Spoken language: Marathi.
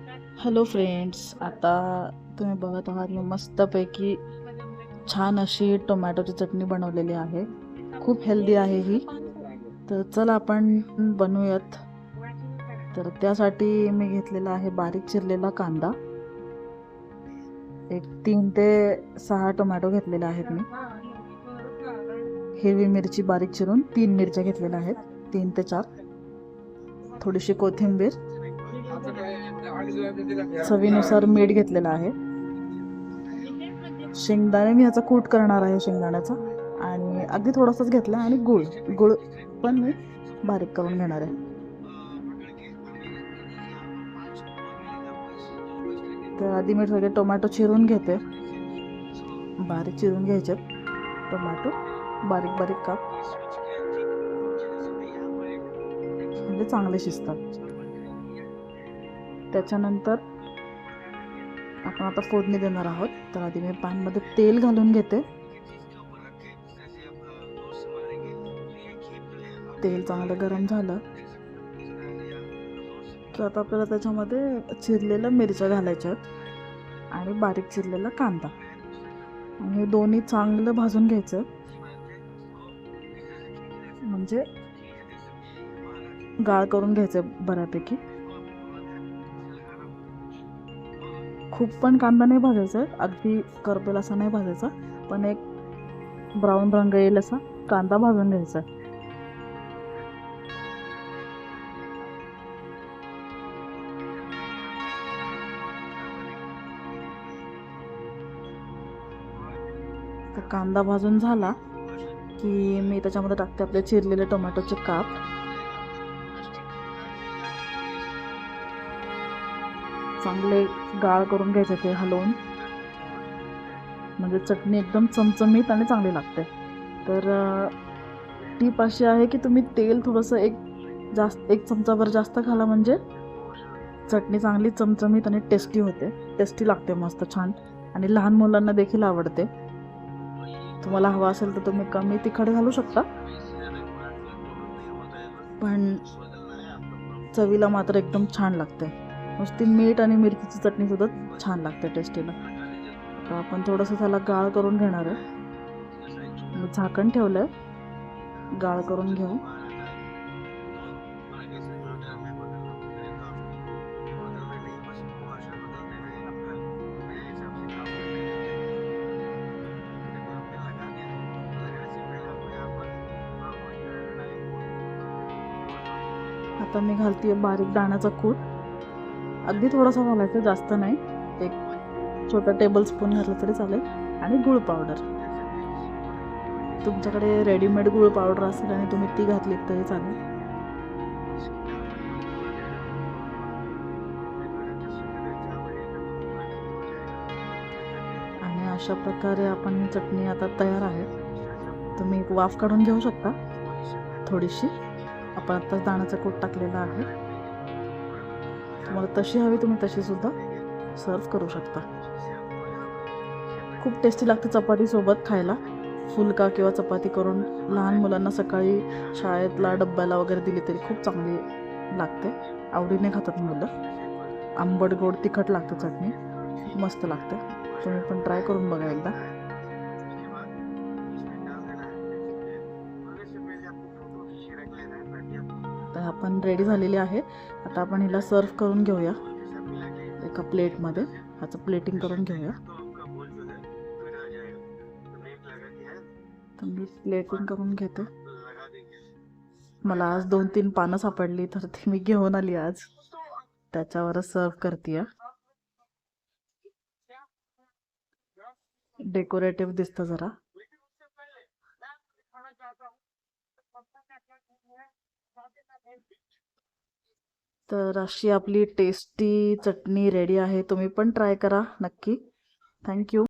हॅलो फ्रेंड्स, आता तुम्ही बघत आहात मी मस्तपैकी छान अशी टोमॅटोची चटणी बनवलेली आहे. खूप हेल्दी आहे ही. तर चला आपण बनवूयात. तर त्यासाठी मी घेतलेला आहे बारीक चिरलेला कांदा. एक 3 ते 6 टोमॅटो घेतलेले आहेत मी. हिरवी मिरची बारीक चिरून 3 मिरच्या घेतलेल्या आहेत, 3 ते 4. थोडीशी कोथिंबीर, चवीनुसार मीठ घेतलेलं आहे. शेंगदाणे मी ह्याचा कूट करणार आहे शेंगदाण्याचा, आणि अगदी थोडासाच घेतला. आणि गुळ गुळ पण मी बारीक करून घेणार आहे. तर आधी मी सगळे टोमॅटो चिरून घेते. बारीक चिरून घ्यायचे टोमॅटो, बारीक बारीक काप, म्हणजे चांगले शिजतात. त्याच्यानंतर आपण आता फोडणी देणार आहोत. तर आधी मी पॅनमध्ये तेल घालून घेते. तेल चांगलं गरम झालं की आता आपल्याला त्याच्यामध्ये चिरलेल्या मिरच्या घालायच्या आहेत आणि बारीक चिरलेला कांदा, आणि हे दोन्ही चांगलं भाजून घ्यायचं. म्हणजे गाळ करून घ्यायचं बऱ्यापैकी. खूप पण कांदा नाही भाजायचा, अगदी करपेल असा नाही भाजायचा, पण एक ब्राऊन रंग येईल असा कांदा भाजून घ्यायचा. तर कांदा भाजून झाला की मी त्याच्यामध्ये टाकते आपले चिरलेले टोमॅटोचे काप. चांगले गाळ करून घ्यायचे ते हलवून, म्हणजे चटणी एकदम चमचमीत आणि चांगली लागते. तर टीप अशी आहे की तुम्ही तेल थोडंसं एक चमचाभर जास्त घाला, म्हणजे चटणी चांगली चमचमीत आणि टेस्टी लागते, मस्त छान. आणि लहान मुलांना देखील आवडते. तुम्हाला हवा असेल तर तुम्ही कमी तिखट घालू शकता, पण चवीला मात्र एकदम छान लागते. नुसती मीठ आणि मिरचीची चटणी सुद्धा छान लागते टेस्टीला. तर आपण थोडंसं त्याला गाळ करून घेणार आहे. मी झाकण ठेवलं आहे, गाळ करून घेऊ. आता मी घालते बारीक दाण्याचा कूट. अगदी थोडासा घालायचा, जास्त नाही. एक छोटा टेबल स्पून घातलं तरी चालेल. आणि गुळ पावडर, तुमच्याकडे रेडीमेड गुळ पावडर असेल आणि तुम्ही ती घातलीत तरी चालेल. आणि अशा प्रकारे आपण चटणी आता तयार आहे. तुम्ही एक वाफ काढून घेऊ शकता थोडीशी. आपण आत्ताच दाण्याचा कूट टाकलेला आहे. तुम्हाला तशी हवी तुम्ही तशी सुद्धा सर्व करू शकता. खूप टेस्टी लागते चपातीसोबत खायला. फुलका किंवा चपाती करून लहान मुलांना सकाळी शाळेतला डब्याला वगैरे दिली तरी खूप चांगली लागते. आवडीने खातात मुलं. आंबट गोड तिखट लागतं चटणी, मस्त लागते. तुम्ही पण ट्राय करून बघा एकदा. तर आपण रेडी झालेली आहे. आता आपण हिला सर्व करून घेऊया एका प्लेटमध्ये. ह्याचं प्लेटिंग करून घेऊया. तर मी प्लेटिंग करून घेते. मला आज 2-3 पानं सापडली, तर ती मी घेऊन आली आज. त्याच्यावरच सर्व करते. डेकोरेटिव्ह दिसतं जरा. तर अशी आपली टेस्टी चटणी रेडी आहे. तुम्ही पण ट्राय करा नक्की. थँक्यू.